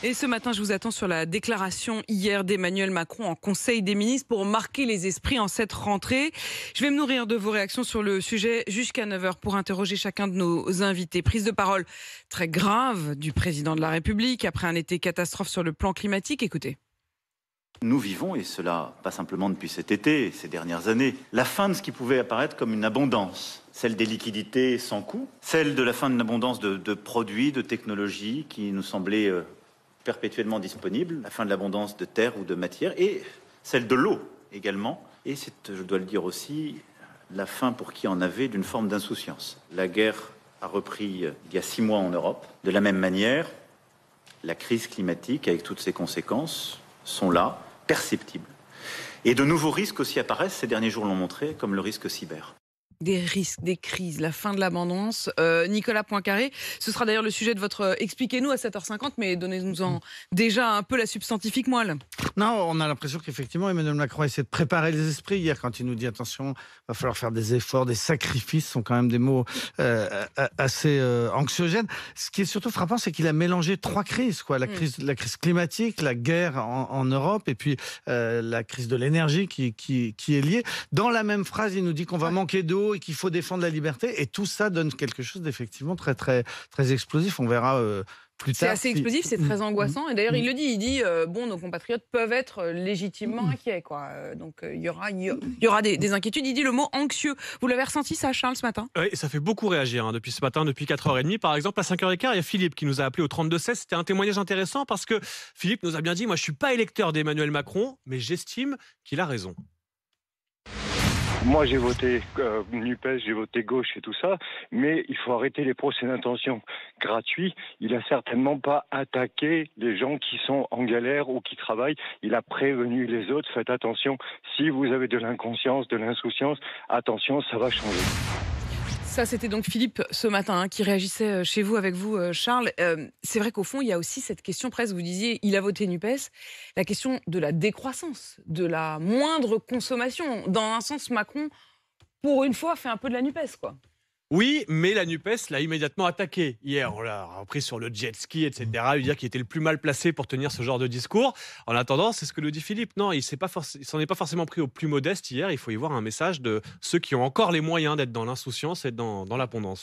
Et ce matin, je vous attends sur la déclaration hier d'Emmanuel Macron en Conseil des ministres pour marquer les esprits en cette rentrée. Je vais me nourrir de vos réactions sur le sujet jusqu'à 9 heures pour interroger chacun de nos invités. Prise de parole très grave du président de la République après un été catastrophe sur le plan climatique. Écoutez. Nous vivons, et cela pas simplement depuis cet été, ces dernières années, la fin de ce qui pouvait apparaître comme une abondance. Celle des liquidités sans coût, celle de la fin d'une abondance de produits, de technologies qui nous semblaient perpétuellement disponibles, la fin de l'abondance de terre ou de matière, et celle de l'eau également. Et c'est, je dois le dire aussi, la fin pour qui en avait d'une forme d'insouciance. La guerre a repris il y a 6 mois en Europe. De la même manière, la crise climatique, avec toutes ses conséquences, sont là, perceptibles. Et de nouveaux risques aussi apparaissent, ces derniers jours l'ont montré, comme le risque cyber. Des risques, des crises, la fin de l'abondance. Nicolas Poincaré, ce sera d'ailleurs le sujet de votre Expliquez-nous à 7h50, mais donnez-nous-en déjà un peu la substantifique moelle. Non, on a l'impression qu'effectivement Emmanuel Macron essaie de préparer les esprits hier quand il nous dit attention, va falloir faire des efforts, des sacrifices, sont quand même des mots assez anxiogènes. Ce qui est surtout frappant, c'est qu'il a mélangé 3 crises, quoi. La crise climatique, la guerre en Europe et puis la crise de l'énergie qui est liée. Dans la même phrase, il nous dit qu'on va manquer d'eau et qu'il faut défendre la liberté, et tout ça donne quelque chose d'effectivement très, très, très explosif. On verra plus tard. C'est assez explosif, c'est très angoissant. Et d'ailleurs, il le dit, bon, nos compatriotes peuvent être légitimement inquiets, quoi. Donc, il y aura des inquiétudes. Il dit le mot anxieux. Vous l'avez ressenti, ça, Charles, ce matin? Oui, ça fait beaucoup réagir depuis ce matin, depuis 4h30. Par exemple, à 5h15, il y a Philippe qui nous a appelé au 32-16. C'était un témoignage intéressant parce que Philippe nous a bien dit, moi, je ne suis pas électeur d'Emmanuel Macron, mais j'estime qu'il a raison. Moi, j'ai voté NUPES, j'ai voté gauche et tout ça, mais il faut arrêter les procès d'intention gratuits. Il a certainement pas attaqué les gens qui sont en galère ou qui travaillent. Il a prévenu les autres. Faites attention. Si vous avez de l'inconscience, de l'insouciance, attention, ça va changer. Ça, c'était donc Philippe ce matin qui réagissait chez vous, avec vous, Charles. C'est vrai qu'au fond, il y a aussi cette question presque, vous disiez, il a voté NUPES, la question de la décroissance, de la moindre consommation. Dans un sens, Macron, pour une fois, fait un peu de la NUPES, quoi. Oui, mais la NUPES l'a immédiatement attaqué. Hier, on l'a repris sur le jet ski, etc. Lui dire qu'il était le plus mal placé pour tenir ce genre de discours. En attendant, c'est ce que nous dit Philippe. Non, il s'en est pas forcément pris aux plus modestes hier. Il faut y voir un message de ceux qui ont encore les moyens d'être dans l'insouciance et dans l'abondance.